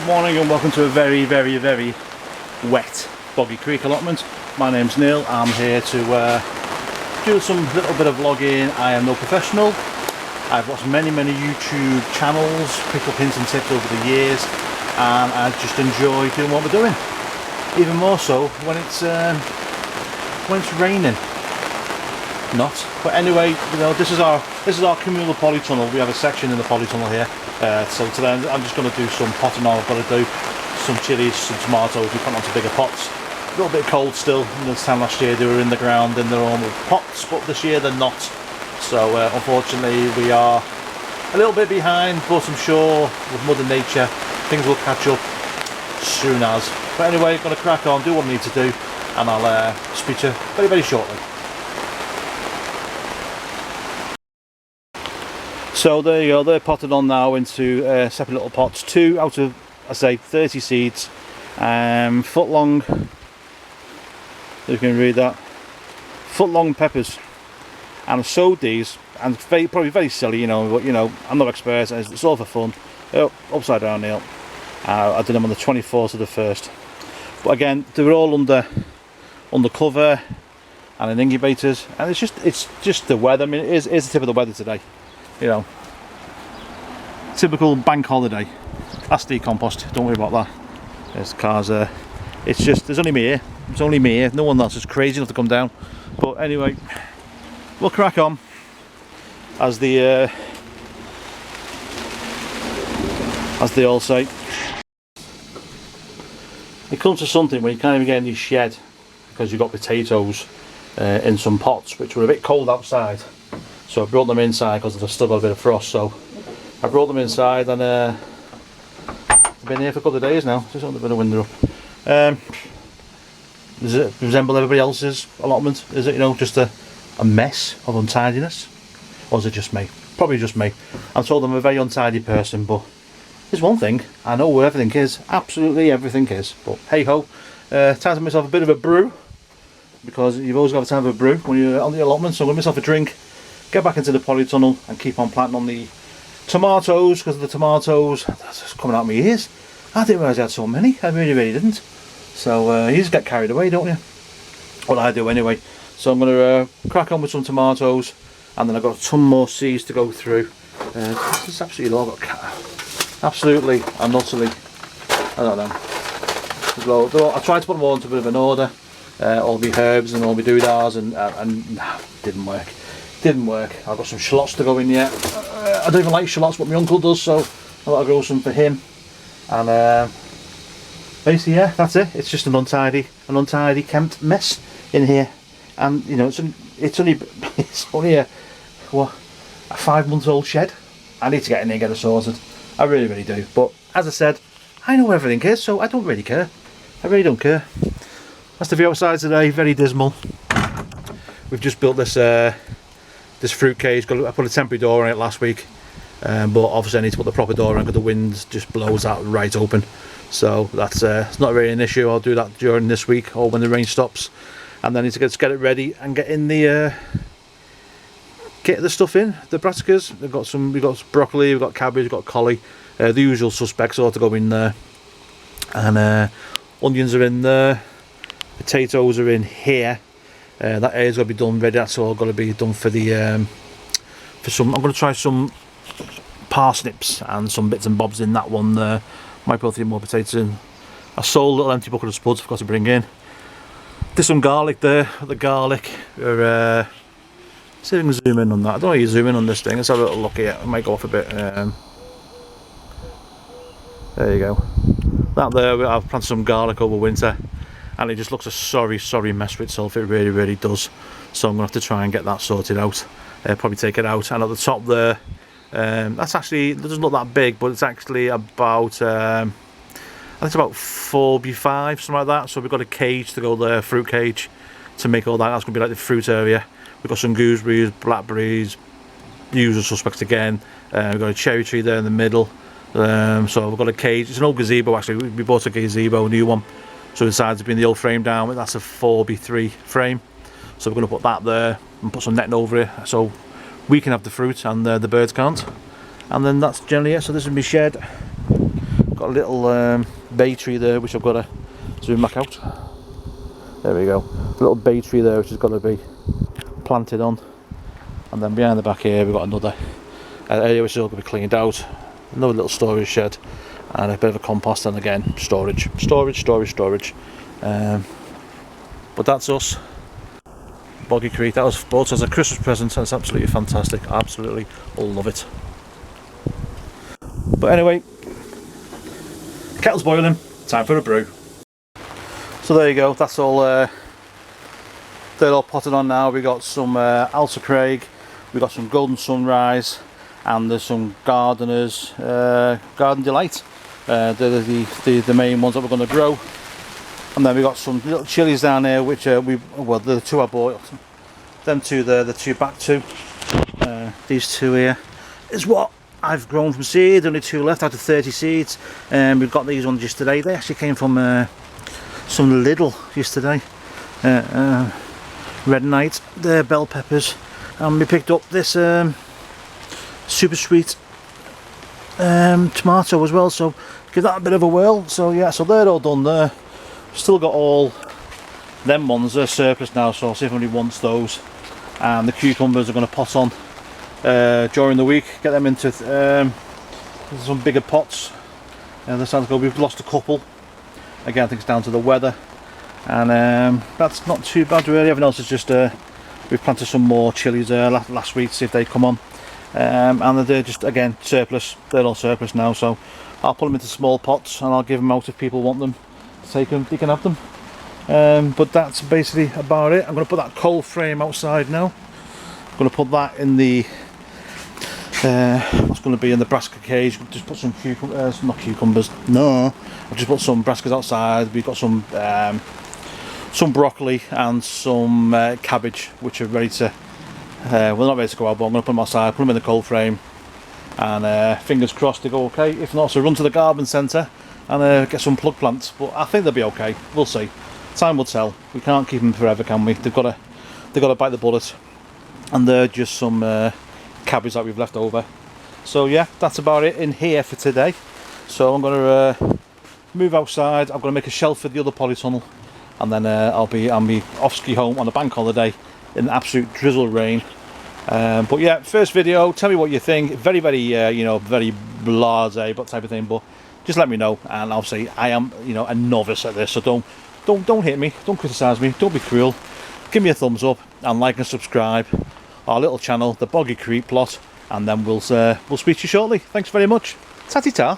Good morning and welcome to a very wet Boggy Creek allotment. My name's Neil. I'm here to do some little bit of vlogging. I am no professional. I've watched many YouTube channels, picked up hints and tips over the years, and I just enjoy doing what we're doing. Even more so when it's raining. Not, but anyway, you know, this is our communal polytunnel. We have a section in the polytunnel here. So today I'm just going to do some potting. I've got to do some chilies, some tomatoes. We put onto bigger pots. A little bit cold still. This time last year they were in the ground in their own pots, but this year they're not. So unfortunately we are a little bit behind, but I'm sure with Mother Nature things will catch up soon as. But anyway, going to crack on, do what I need to do, and I'll speak to you very shortly. So there you go, they're potted on now into separate little pots. 2 out of, I say, 30 seeds, foot long, if you can read that, foot long peppers. And I sowed these, and probably very silly, you know, but you know, I'm not expert, it's all for fun. Oh, upside down Neil. I did them on the 24th of the 1st. But again, they were all under cover and in incubators, and it's just the weather. I mean, it is the tip of the weather today. You know, typical bank holiday. That's decompost, don't worry about that. There's cars there. It's just, there's only me here. It's only me here. No one else is crazy enough to come down. But anyway, we'll crack on as they all say. It comes to something when you can't even get in your shed because you've got potatoes in some pots which were a bit cold outside. So I brought them inside because they've still got a bit of frost. So I brought them inside, and they've been here for a couple of days now. Just got a bit of window up. Does it resemble everybody else's allotment? Is it, you know, just a mess of untidiness? Or is it just me? Probably just me. I'm told I'm a very untidy person, but there's one thing I know where everything is. Absolutely everything is. But hey ho, time to myself a bit of a brew, because you've always got to have a brew when you're on the allotment. So I'm going to myself a drink, get back into the polytunnel and keep on planting on the tomatoes, because the tomatoes, that's just coming out of my ears. I didn't realise I had so many. I really didn't. So you just get carried away, don't you? Well, I do anyway. So I'm going to crack on with some tomatoes, and then I've got some more seeds to go through. This is absolutely all got absolutely and utterly, I don't know. I tried to put them all into a bit of an order, all the herbs and all the doodads, and nah, didn't work. Didn't work. I've got some shallots to go in yet. I don't even like shallots, but my uncle does, so I've got to grow some for him. And basically, yeah, that's it. It's just an untidy kempt mess in here. And you know, it's only a 5-month-old shed. I need to get in there and get it sorted. I really do. But as I said, I know where everything is, so I don't really care. I really don't care. That's the view outside today. Very dismal. We've just built this fruit cage. I put a temporary door on it last week, but obviously I need to put the proper door on because the wind just blows that right open. So that's it's not really an issue. I'll do that during this week or when the rain stops, and then I need to get it ready and get in the get the stuff in. The brassicas. We've got broccoli, we've got cabbage, we've got collie. The usual suspects ought to go in there, and onions are in there. Potatoes are in here. That area's got to be done ready. That's all got to be done for the for some. I'm going to try some parsnips and some bits and bobs in that one there. Might put a few more potatoes in. I sold a little empty bucket of spuds. Forgot to bring in. There's some garlic there. The garlic. See if I can zoom in on that. I don't know how you zoom in on this thing. Let's have a little look here. It might go off a bit. There you go. That there. I've planted some garlic over winter, and it just looks a sorry mess for itself. It really does. So I'm gonna have to try and get that sorted out. Probably take it out. And at the top there, that's actually, it doesn't look that big, but it's actually about I think it's about 4x5, something like that. So we've got a cage to go there, fruit cage, to make all that. That's gonna be like the fruit area. We've got some gooseberries, blackberries, usual suspects again. We've got a cherry tree there in the middle. So we've got a cage. It's an old gazebo actually. We bought a gazebo, a new one. So inside to be in the old frame down. That's a 4x3 frame. So we're going to put that there and put some netting over it, so we can have the fruit and the birds can't. And then that's generally it. So this is my shed. Got a little bay tree there, which I've got to zoom back out. There we go. A little bay tree there, which has got to be planted on. And then behind the back here, we've got another area which is all going to be cleaned out. Another little storage shed, and a bit of a compost, and again storage. But that's us. Boggy Creek. That was bought as a Christmas present, and it's absolutely fantastic. I absolutely love it. But anyway, kettle's boiling. Time for a brew. So there you go. That's all. They're all potted on now. We got some Alta Craig. We got some Golden Sunrise, and there's some Gardeners Garden Delight. They're the main ones that we're going to grow. And then we got some little chilies down here, which the two I bought. Them two there, the two back two. These two here is what I've grown from seed. Only 2 left out of 30 seeds. We've got these ones yesterday. They actually came from some Lidl yesterday. Red Knight, they're bell peppers. And we picked up this super sweet tomato as well. So give that a bit of a whirl. So yeah, so they're all done there. Still got all them ones, they're surplus now, so I'll see if anybody wants those. And the cucumbers are going to pot on during the week, get them into some bigger pots. This sounds good. We've lost a couple. Again, I think it's down to the weather, and that's not too bad really. Everything else is just we've planted some more chilies last week, see if they come on, and they're just again surplus. They're all surplus now, so I'll put them into small pots and I'll give them out if people want them. Take them, you can have them. But that's basically about it. I'm going to put that coal frame outside now. I'm going to put that in the what's going to be in the brassica cage. Just put some cucumbers, not cucumbers. No, I've just put some brassicas outside. We've got some broccoli and some cabbage, which are ready to. Well, not ready to go out, but I'm going to put them outside. Put them in the coal frame, and fingers crossed they go okay. If not, so run to the garden centre and get some plug plants, but I think they'll be okay. We'll see. Time will tell. We can't keep them forever, can we? They've got to bite the bullet, and they're just some cabbage that we've left over. So yeah, that's about it in here for today. So I'm going to move outside. I'm going to make a shelf for the other polytunnel, and then I'll be off ski home on a bank holiday in absolute drizzle rain. But yeah, first video. Tell me what you think. Very very very blasé, but type of thing. But just let me know, and obviously I am, a novice at this, so don't hit me, don't criticise me, don't be cruel. Give me a thumbs up and like and subscribe our little channel, the Boggy Creek Plot, and then we'll speak to you shortly. Thanks very much. Tatty ta.